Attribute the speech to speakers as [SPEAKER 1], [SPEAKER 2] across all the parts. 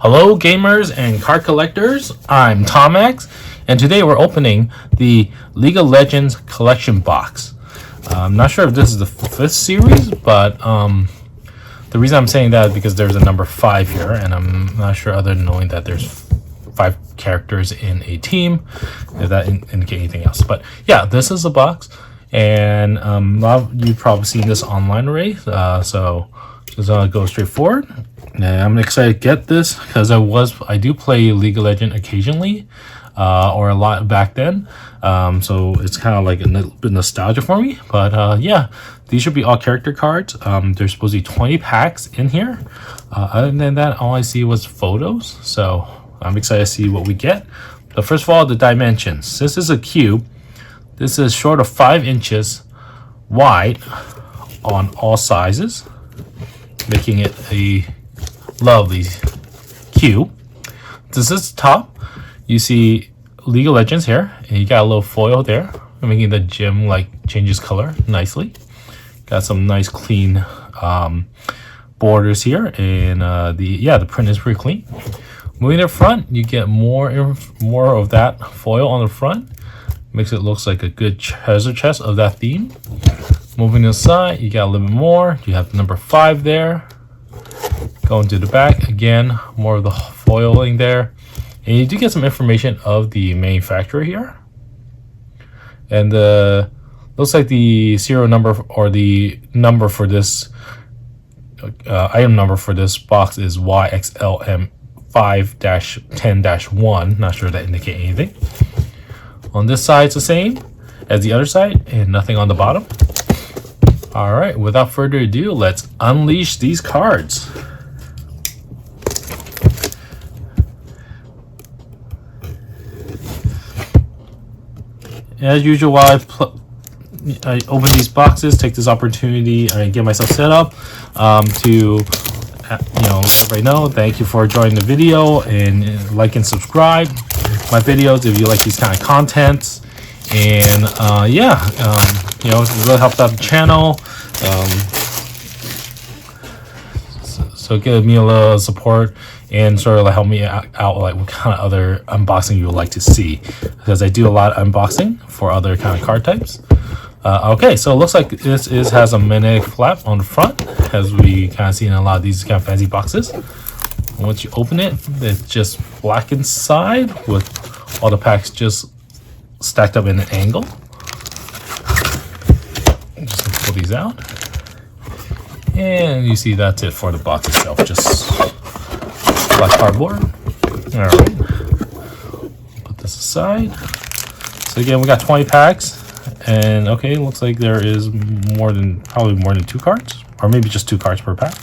[SPEAKER 1] Hello gamers and card collectors, I'm Tomax, and today we're opening the League of Legends collection box. I'm not sure if this is the 5th series, but the reason I'm saying that is because there's a number 5 here, and I'm not sure other than knowing that there's 5 characters in a team, if that indicate anything else. But yeah, this is the box, and a lot of you've probably seen this online already, so just go straight forward. And I'm excited to get this because I do play League of Legends occasionally, or a lot back then. So it's kind of like a bit nostalgia for me. But yeah, these should be all character cards. There's supposed to be 20 packs in here. Other than that, all I see was photos. So I'm excited to see what we get. But first of all, the dimensions. This is a cube. This is short of 5 inches wide on all sizes, making it a lovely cube. This is top. You see League of Legends here, and you got a little foil there, making the gem like changes color nicely. Got some nice clean borders here, and the print is pretty clean. Moving to the front, you get more of that foil on the front. Makes it looks like a good treasure chest of that theme. Moving to the side, you got a little bit more. You have number 5 there. Going to the back, again, more of the foiling there. And you do get some information of the manufacturer here. And looks like the serial number or the number for this item number for this box is YXLM 5-10-1. Not sure if that indicates anything. On this side, it's the same as the other side, and nothing on the bottom. All right, without further ado, let's unleash these cards. As usual, while I open these boxes, take this opportunity and get myself set up to let everybody know. Thank you for joining the video, and like and subscribe my videos if you like these kind of contents. And it really helps out the channel. So give me a little support and sort of like help me out like what kind of other unboxing you would like to see, because I do a lot of unboxing for other kind of card types. Okay, so it looks like this has a magnetic flap on the front, as we kind of see in a lot of these kind of fancy boxes. And once you open it, it's just black inside with all the packs just stacked up in an angle. Just gonna pull these out, and you see that's it for the box itself, just black cardboard. All right, put this aside. So again, we got 20 packs, and okay, looks like there is probably more than 2 cards, or maybe just 2 cards per pack.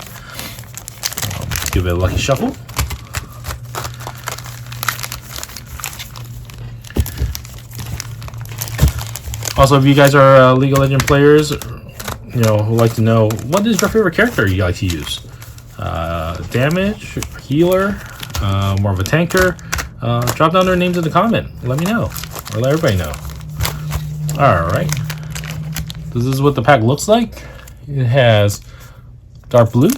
[SPEAKER 1] Give it a lucky shuffle. Also, if you guys are League of Legends players, who like to know what is your favorite character you like to use, damage, healer, more of a tanker, drop down their names in the comment. Let me know, or let everybody know. All right, this is what the pack looks like. It has dark blue,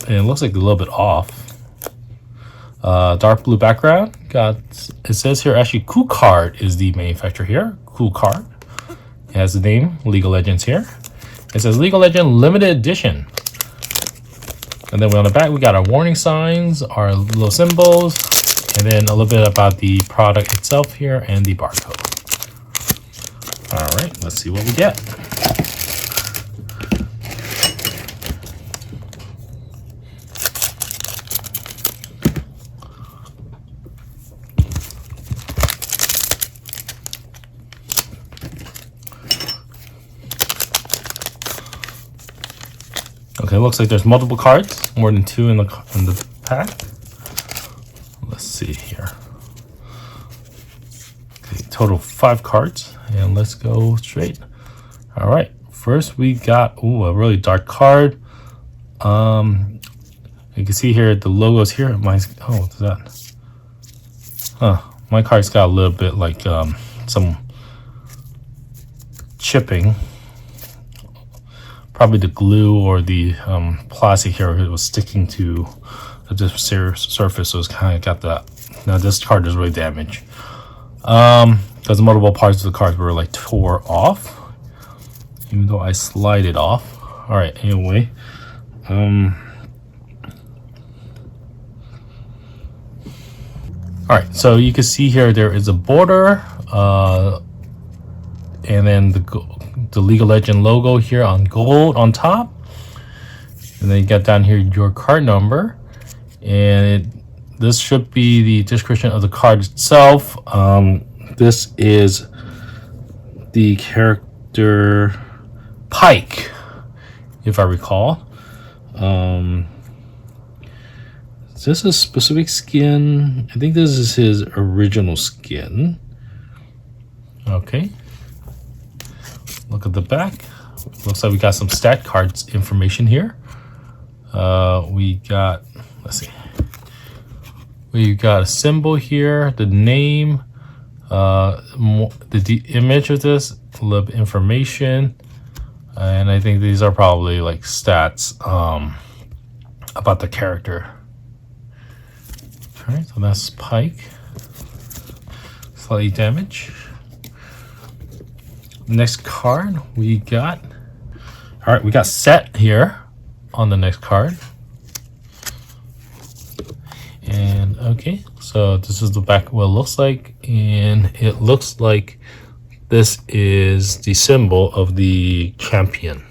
[SPEAKER 1] and it looks like a little bit off. Dark blue background. It says here actually Cool Card is the manufacturer here. Cool Card. It has the name League of Legends here. It says League of Legends Limited Edition. And then on the back we got our warning signs, our little symbols, and then a little bit about the product itself here and the barcode. All right, let's see what we get. Okay, looks like there's multiple cards, more than 2 in the pack. Let's see here. Okay, total 5 cards, and let's go straight. All right, first we got a really dark card. You can see here the logos here. What's that? My card's got a little bit like some chipping. Probably the glue or the plastic here was sticking to this surface, so it's kind of got that. Now this card is really damaged. Because multiple parts of the cards were like tore off, even though I slide it off. All right. Anyway, all right. So you can see here there is a border, and then the League of Legends logo here on gold on top, and then you got down here your card number, and this should be the description of the card itself. This is the character Pike, if I recall. Is this a specific skin? I think this is his original skin. Okay. Look at the back. Looks like we got some stat cards information here. We got, let's see. We got a symbol here, the name, the image of this, a little bit information, and I think these are probably like stats about the character. All right, so that's Pike. Slightly damaged. Next card we got. All right, we got Set here on the next card. And okay, so this is the back what it looks like, and it looks like this is the symbol of the champion.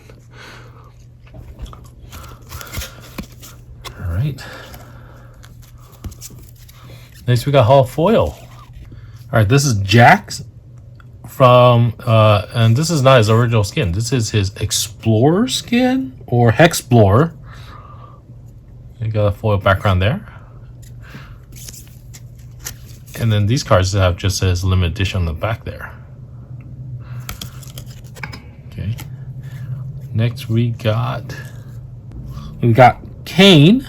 [SPEAKER 1] All right. Next we got Hall Foil. All right, this is Jax from, and this is not his original skin. This is his Explorer skin or Hexplorer. You got a foil background there. And then these cards have just says limited edition on the back there. Okay. Next we got Kain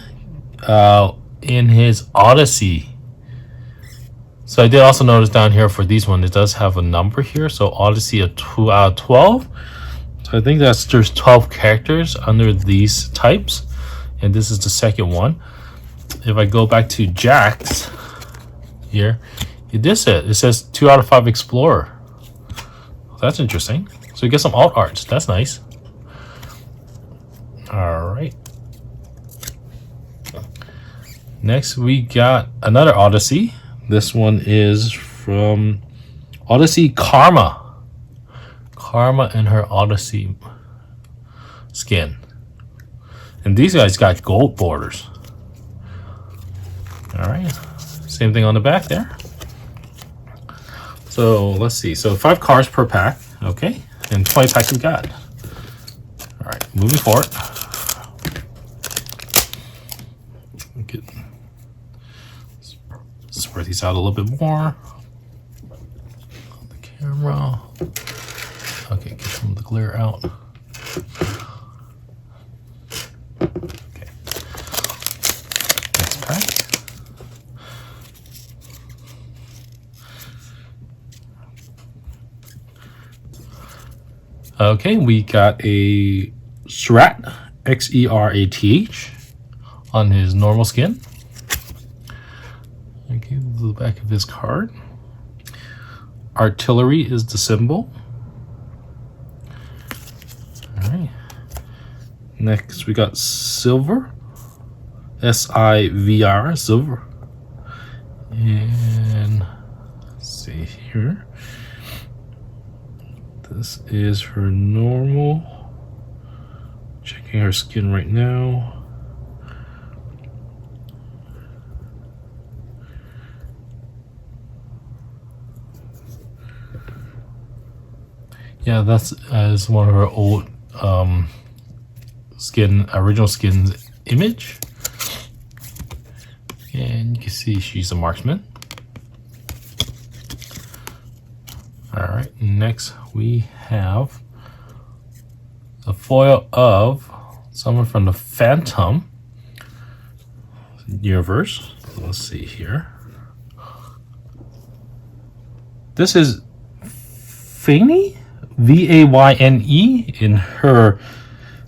[SPEAKER 1] in his Odyssey. So I did also notice down here for these one, it does have a number here. So Odyssey of 2 out of 12. So I think there's 12 characters under these types, and this is the second one. If I go back to Jax here, it says 2 out of 5 Explorer. That's interesting. So you get some alt arts. That's nice. All right. Next we got another Odyssey. This one is from Odyssey Karma. Karma and her Odyssey skin. And these guys got gold borders. All right. Same thing on the back there. So let's see. So 5 cards per pack. Okay. And 20 packs we got. All right. Moving forward. Get, spread these out a little bit more. On the camera. Okay. Get some of the glare out. Okay. Next pack. Okay, we got a Xerath, Xerath, on his normal skin. Okay, the back of his card. Artillery is the symbol. All right. Next, we got Silver, S-I-V-R, Silver. And let's see here. This is her normal. Checking her skin right now. Yeah, that's as one of her old original skin's image. And you can see she's a marksman. All right, next we have the foil of someone from the Phantom universe. Let's see here. This is Vayne, V-A-Y-N-E, in her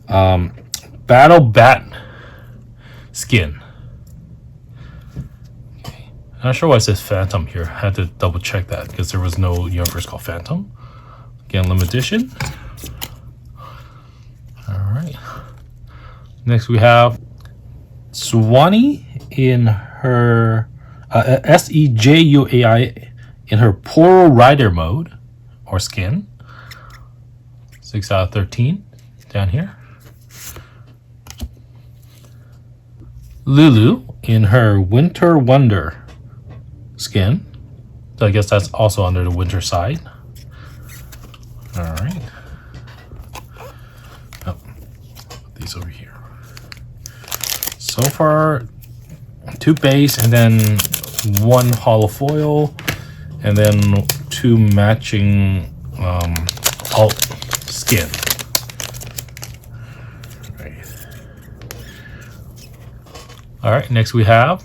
[SPEAKER 1] Battle Bat skin. Not sure why it says Phantom here. I had to double check that because there was no universe called Phantom. Again, limited edition. Alright. Next we have Swanee in her Sejuai in her Poro Rider mode or skin. 6 out of 13 down here. Lulu in her Winter Wonder skin. So I guess that's also under the winter side. Alright. Oh, put these over here. So far, 2 base and then 1 hollow foil and then 2 matching alt skin. Alright, next we have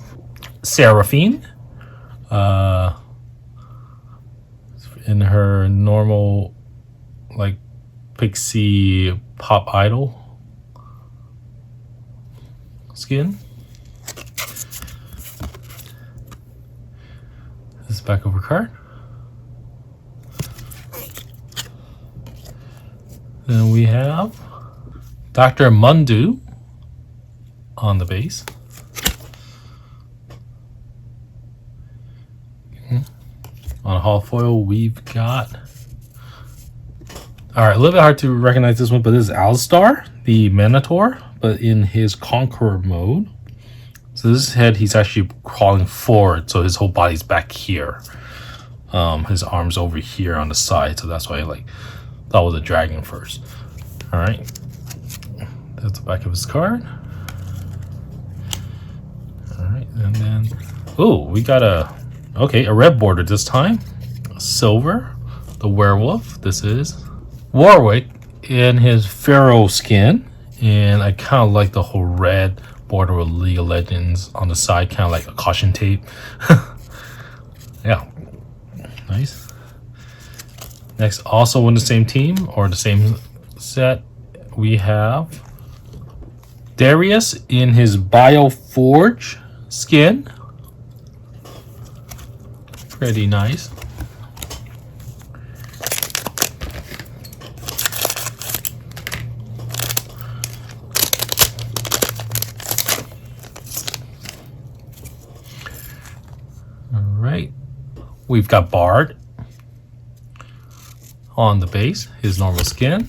[SPEAKER 1] Seraphine. In her normal like pixie pop idol skin. This is back over card. Then we have Dr. Mundu on the base. On a hollow foil, we've got. Alright, a little bit hard to recognize this one, but this is Alistar, the Minotaur, but in his Conqueror mode. So this head, he's actually crawling forward, so his whole body's back here. His arms over here on the side, so that's why I thought it was a dragon first. Alright. That's the back of his card. Alright, and then. Oh, we got a red border this time. Silver, the werewolf. This is Warwick in his Pharaoh skin. And I kind of like the whole red border with League of Legends on the side, kind of like a caution tape. Yeah, nice. Next, also in the same team or the same set, we have Darius in his Bioforge skin. Pretty nice. All right. We've got Bard on the base, his normal skin.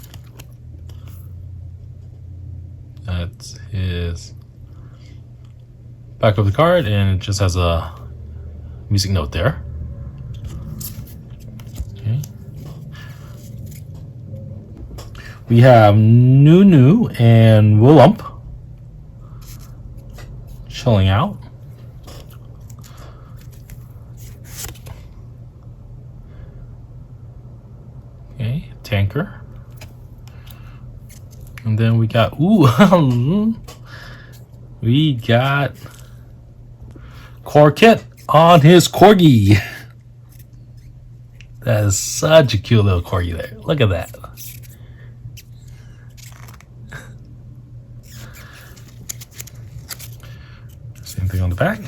[SPEAKER 1] That's his back of the card, and it just has a music note there. We have Nunu and Willump chilling out. Okay, Tanker. And then we got, we got Corkit on his Corgi. That is such a cute little Corgi there. Look at that. Same thing on the back.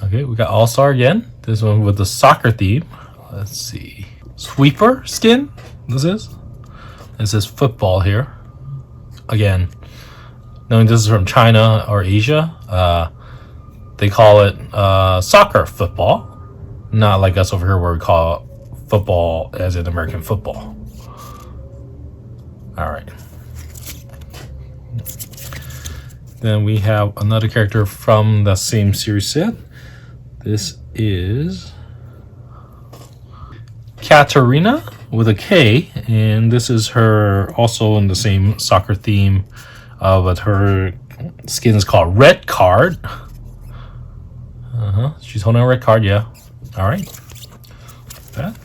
[SPEAKER 1] Okay, we got All-Star again. This one with the soccer theme. Let's see. Sweeper skin. This is football here. Again, knowing this is from China or Asia, they call it soccer football. Not like us over here where we call football as in American football. Alright. Then we have another character from the same series set. This is Katarina with a K, and this is her also in the same soccer theme, but her skin is called Red Card. She's holding a red card, yeah. All right. That.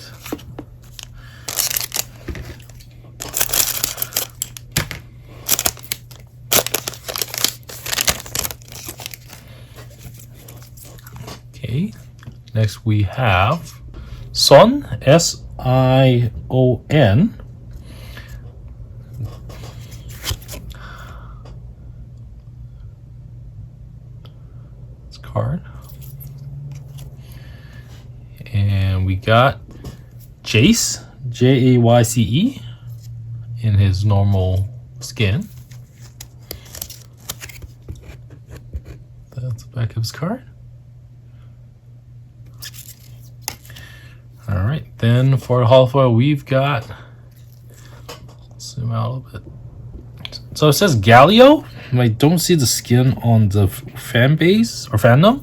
[SPEAKER 1] Okay. Next we have Sion, S-I-O-N. This card. And we got Jayce, Jayce, in his normal skin. That's the back of his card. All right, then for the holofoil, we've got, zoom out a little bit. So it says Galio. I don't see the skin on the fan base or fandom,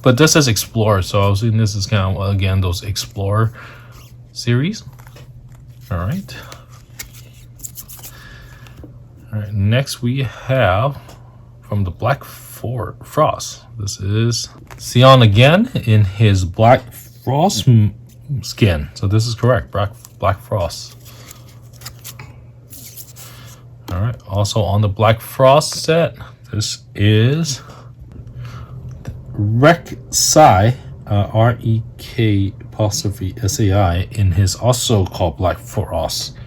[SPEAKER 1] but this says Explorer. So I was thinking this is kind of, again, those Explorer series. All right. All right, next we have from the Black Frost. This is Sion again in his Black Frost skin. So this is correct, Black Frost. All right, also on the Black Frost set, this is Rek'Sai, REK'(SAI) in his also called Black Frost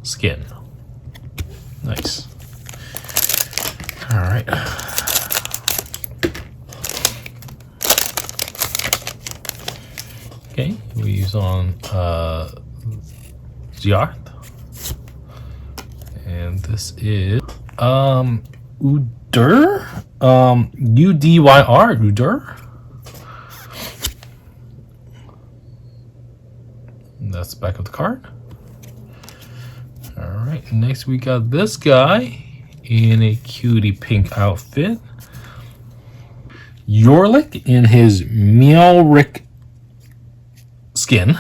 [SPEAKER 1] skin. Nice. All right. Okay, we use on Ziarth. And this is Udyr, UDYR, Udyr. And that's the back of the card. All right, next we got this guy in a cutie pink outfit. Yorlik in his Meowrick skin.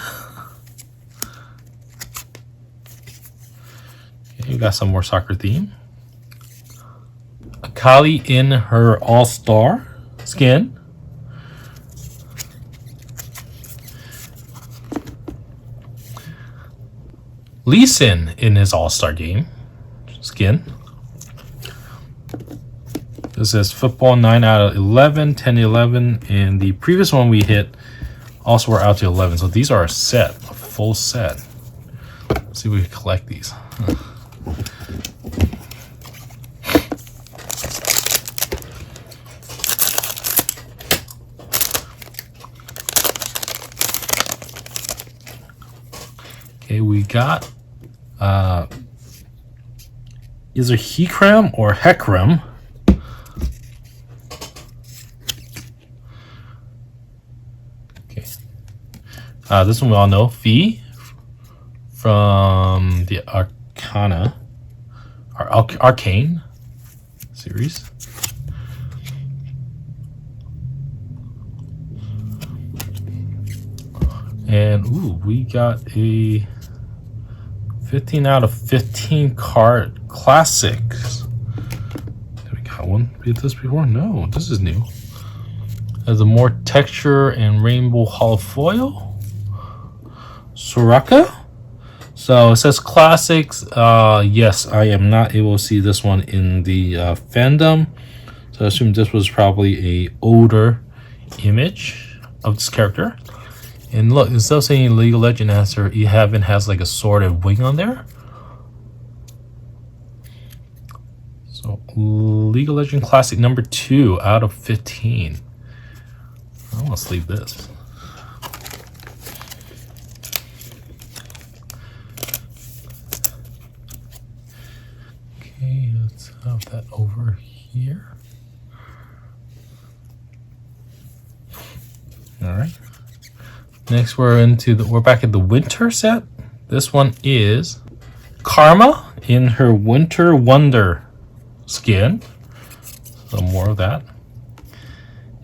[SPEAKER 1] Okay, we got some more soccer theme. Akali in her All-Star skin. Lee Sin in his All-Star game skin. This is football 9 out of 11, 10 11, and the previous one we hit also were out to 11. So these are a set, a full set. Let's see if we can collect these. Okay, we got either Heatran or Heatran. Okay, this one we all know, Fee from the Arcane series. And ooh, we got a 15 out of 15 card classics. Did we got one? We did this before? No, this is new. Has a more texture and rainbow holofoil. Soraka. So it says classics. Yes, I am not able to see this one in the fandom. So I assume this was probably a older image of this character. And look, instead of saying League of Legends answer, Ehaven has like a sword and wing on there. So League of Legends Classic number 2 out of 15. I want to sleeve this. Okay, let's have that over here. All right. Next, we're back at the winter set. This one is Karma in her Winter Wonder skin. So more of that.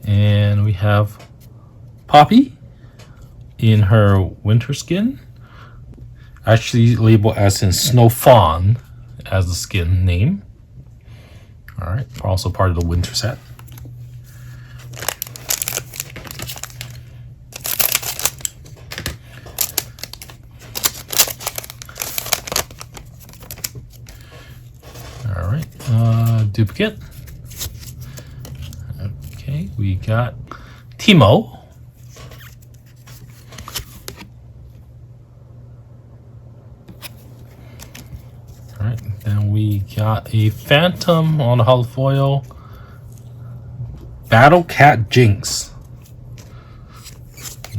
[SPEAKER 1] And we have Poppy in her winter skin. Actually labeled as in Snow Fawn as the skin name. All right, we're also part of the winter set. Duplicate. Okay, we got Teemo. All right, then we got a Phantom on the holofoil. Battle Cat Jinx.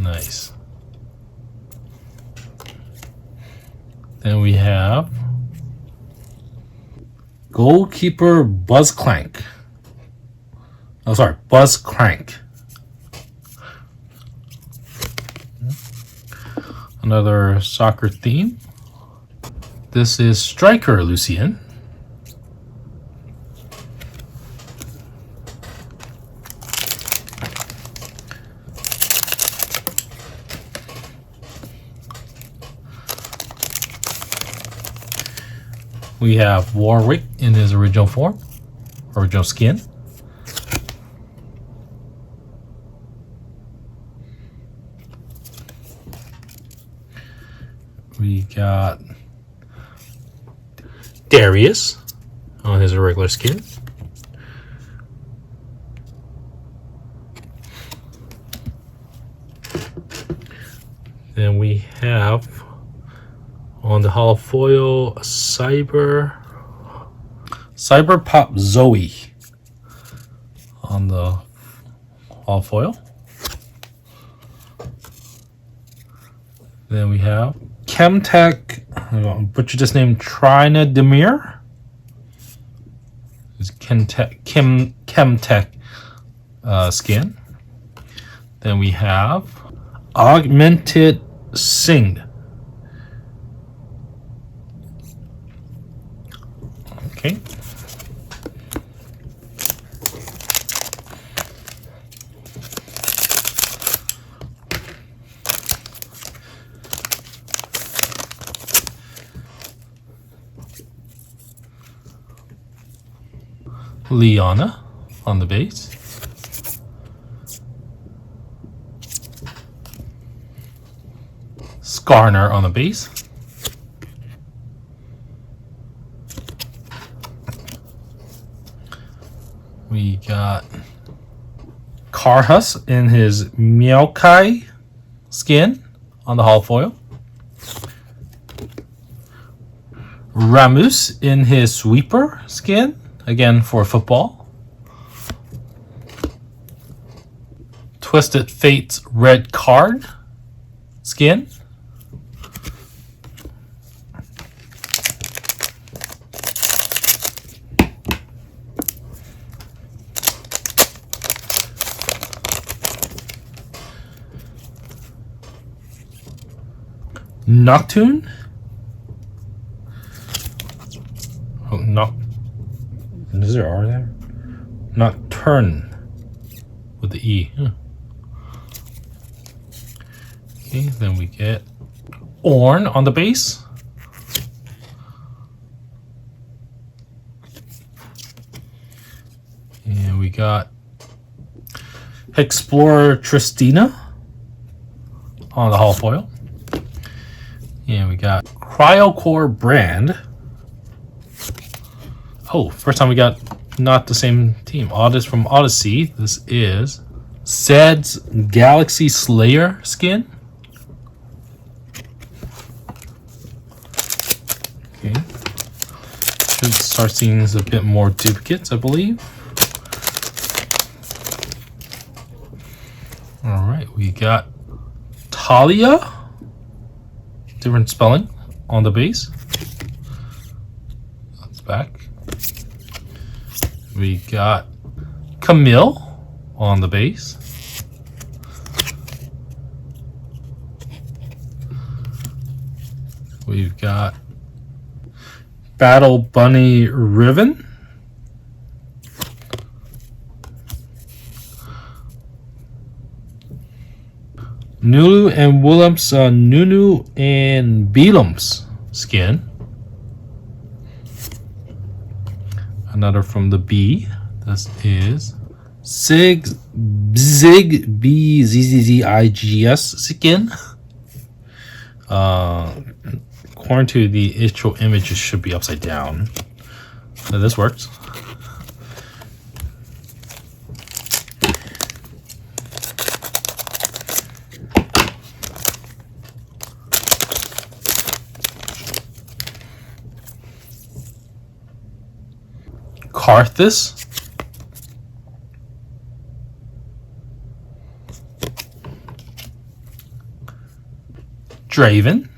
[SPEAKER 1] Nice. Then we have goalkeeper Buzz Clank. Oh, sorry, Buzz Crank. Another soccer theme. This is striker Lucien. We have Warwick in his original form, original skin. We got Darius on his irregular skin. Then we have on the holo foil Cyber Pop Zoe on the holo foil. Then we have Chemtech, I butchered this name, Trina Demir. It's Chemtech skin. Then we have Augmented Sing. Okay. Liana on the base. Skarner on the base. We got Karhus in his Maokai skin on the holo foil. Ramus in his Sweeper skin, again for football. Twisted Fate's Red Card skin. Nocturne. Oh, is there R there? Nocturne with the E. Huh. Okay, then we get Orn on the base. And we got Explorer Tristina on the holo foil. And we got Cryocore Brand. Oh, first time we got not the same team. Odyssey from Odyssey. This is Zed's Galaxy Slayer skin. Okay. Should start seeing a bit more duplicates, I believe. Alright, we got Talia. Different spelling on the base. That's back. We got Camille on the base. We've got Battle Bunny Riven. Nulu and Willem's Nunu and Beelum's skin. Another from the B. This is Zig BZZZIGS skin. According to the intro image, it should be upside down. So this works. Karthus. Draven.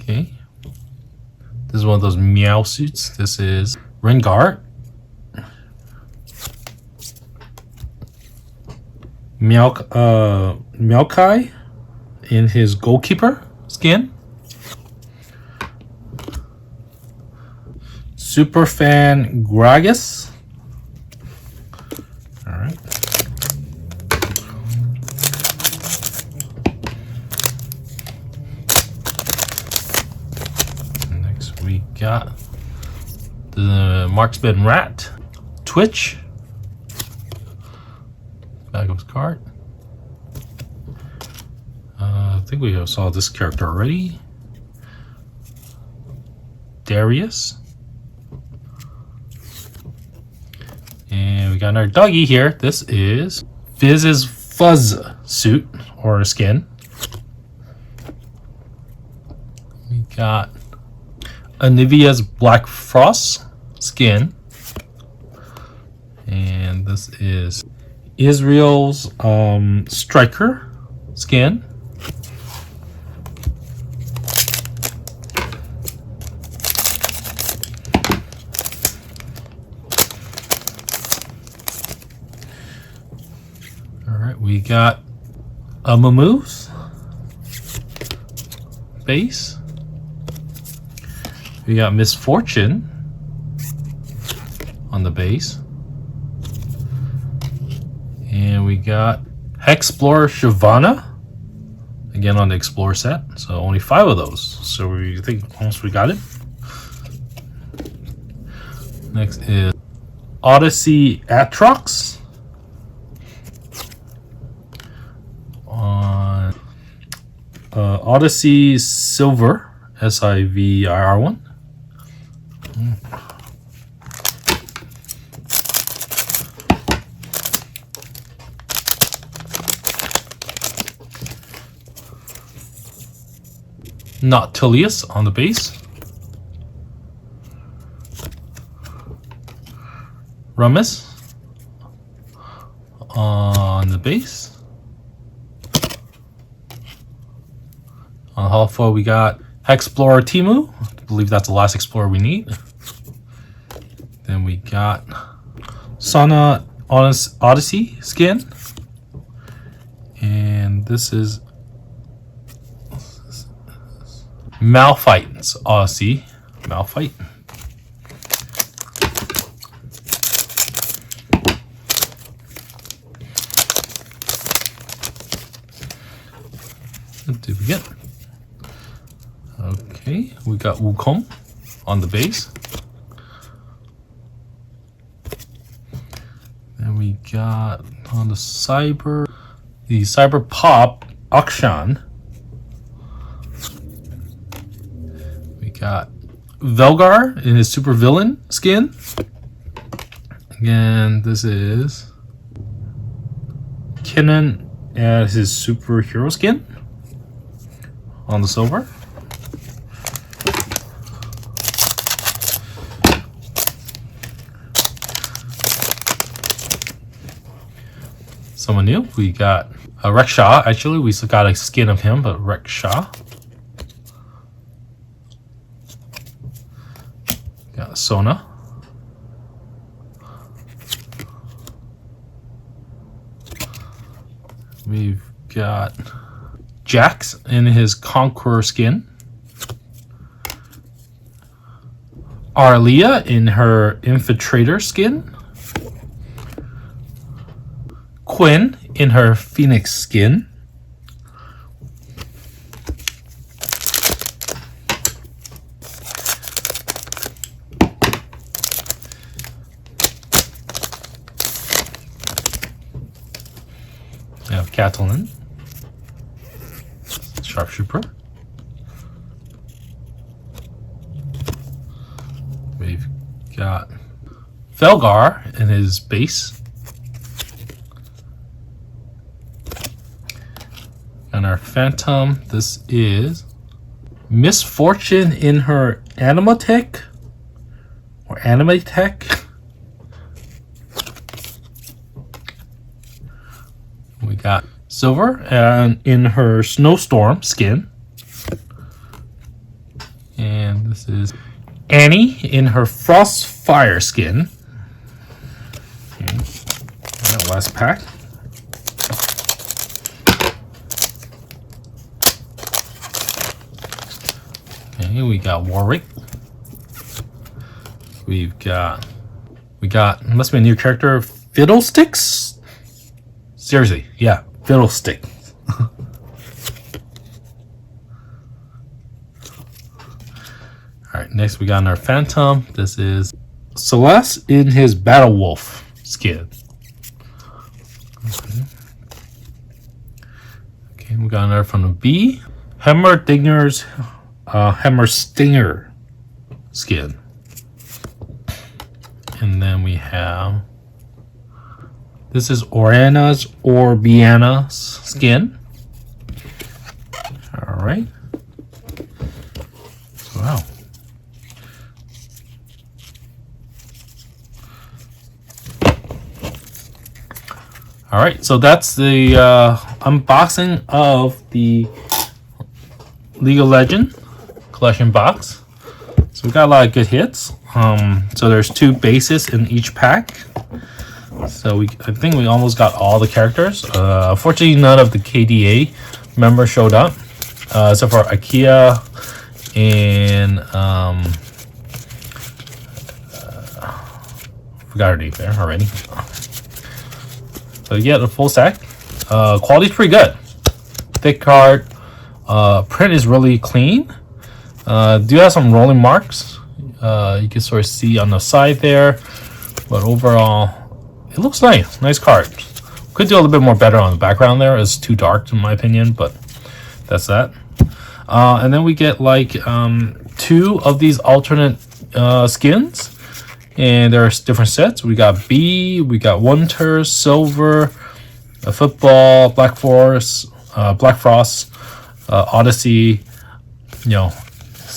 [SPEAKER 1] Okay. This is one of those Meow suits. This is Rengar. Maokai in his goalkeeper skin. Superfan Gragas. Alright. Next we got the Marksman Rat. Twitch. Back of his card. I think we saw this character already. Darius. And we got our doggy here. This is Fizz's Fuzz suit or skin. We got Anivia's Black Frost skin. And this is Israel's Striker skin. Alright, we got a Mamu's base. We got Misfortune on the base. And we got Hexplorer Shyvana again on the Explorer set. So only 5 of those. So we think almost we got it. Next is Odyssey Atrox on Odyssey Silver SIVIR1. Nautilius on the base. Rummus on the base. On the hull foil we got Hexplorer Timu. I believe that's the last Explorer we need. Then we got Sana Odyssey skin. And this is Malphite's Odyssey. Malphite. What did we get? Okay, we got Wukong on the base. Then we got on the Cyber Pop Akshan. We got Velgar in his super villain skin. Again, this is Kennen as his superhero skin on the silver. Someone new. We got Rexha. Actually, we still got a skin of him, but Rexha. Got Sona. We've got Jax in his Conqueror skin. Arlia in her Infiltrator skin. Quinn in her Phoenix skin. We have Catelyn, Sharpshooter. We've got Felgar in his base. And our Phantom, this is Misfortune in her Animatech or Animatech. We got Silver, and in her Snowstorm skin. And this is Annie in her Frostfire skin. Okay. That last pack. Okay, we got Warwick. We got must be a new character, Fiddlesticks. Seriously, yeah, Fiddlesticks. Alright, next we got our Phantom. This is Celeste in his Battle Wolf skin. Okay, we got another from the B. Hemmerdinger's Hemmerstinger skin. And then we have, this is Orbiana's skin. Alright. Wow. Alright, so that's the unboxing of the League of Legends collection box. So we got a lot of good hits. So there's 2 bases in each pack. So I think we almost got all the characters. Unfortunately, none of the KDA members showed up, except for IKEA and forgot her name there already. So yeah, the full stack. Quality's pretty good. Thick card. Print is really clean. Do have some rolling marks. You can sort of see on the side there, but overall, it looks nice. Nice card. Could do a little bit more better on the background there. It's too dark in my opinion, but that's that. And then we get like 2 of these alternate skins. And there's different sets. We got B, we got Winter, Silver, Football, Black Frost, Odyssey. You know,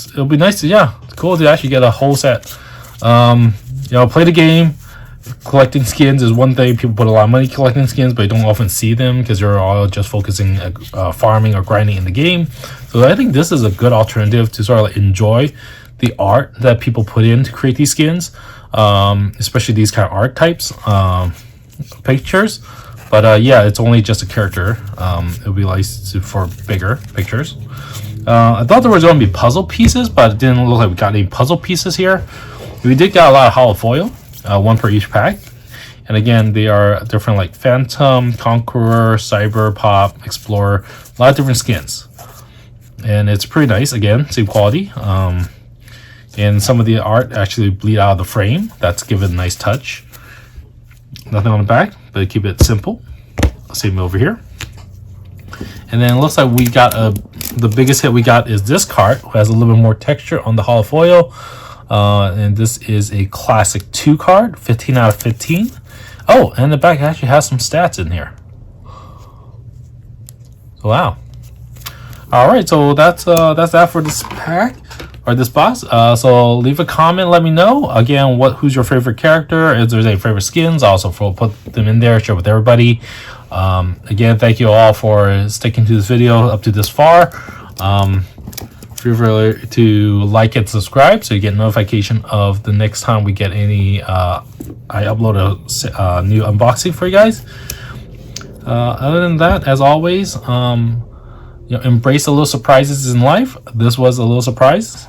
[SPEAKER 1] it'll be nice to, yeah, it's cool to actually get a whole set. You know, play the game. Collecting skins is one thing. People put a lot of money collecting skins, but you don't often see them because they're all just focusing farming or grinding in the game. So I think this is a good alternative to sort of like enjoy the art that people put in to create these skins, especially these kind of art types, pictures. But yeah, it's only just a character. It'll be nice for bigger pictures. I thought there was going to be puzzle pieces, but it didn't look like we got any puzzle pieces here. We did get a lot of hollow foil, 1 per each pack. And again, they are different, like Phantom, Conqueror, Cyber, Pop, Explorer, a lot of different skins. And it's pretty nice, again, same quality. And some of the art actually bleed out of the frame. That's given a nice touch. Nothing on the back, but keep it simple. Same over here. And then it looks like we got the biggest hit we got is this card, who has a little bit more texture on the hollow foil. And this is a classic 2 card, 15 out of 15. Oh, and the back actually has some stats in here. Wow. All right, so that's that for this pack or this box. So leave a comment, let me know again who's your favorite character. If there's any favorite skins, also put them in there, share with everybody. Again, thank you all for sticking to this video up to this far. Feel free to like and subscribe so you get notification of the next time we get any I upload a new unboxing for you guys. Other than that, as always, embrace the little surprises in life. This was a little surprise.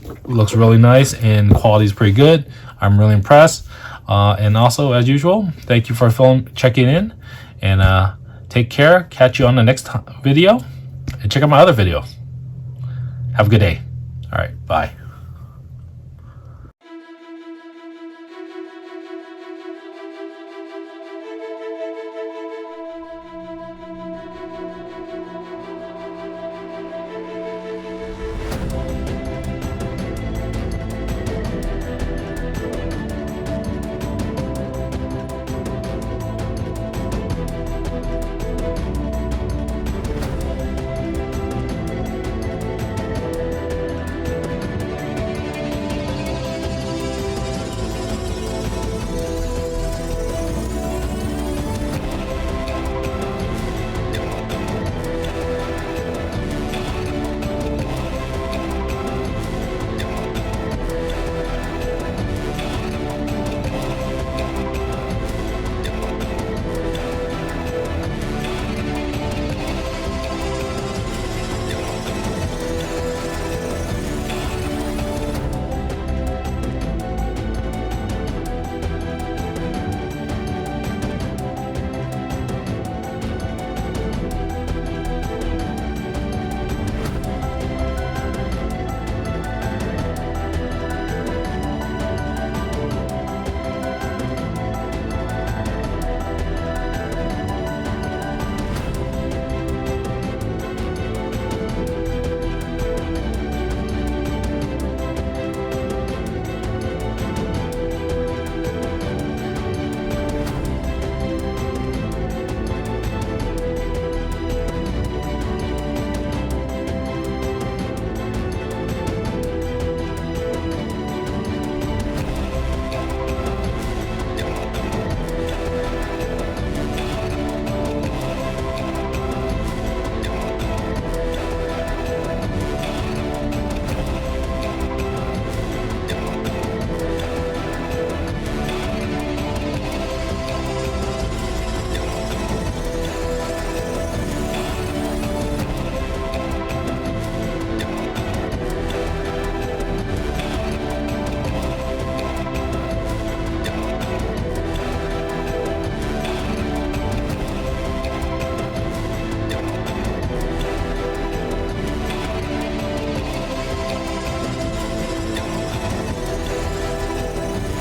[SPEAKER 1] It looks really nice and quality is pretty good. I'm really impressed. And also, as usual, thank you for checking in, and take care. Catch you on the next video, and check out my other videos. Have a good day. All right, bye.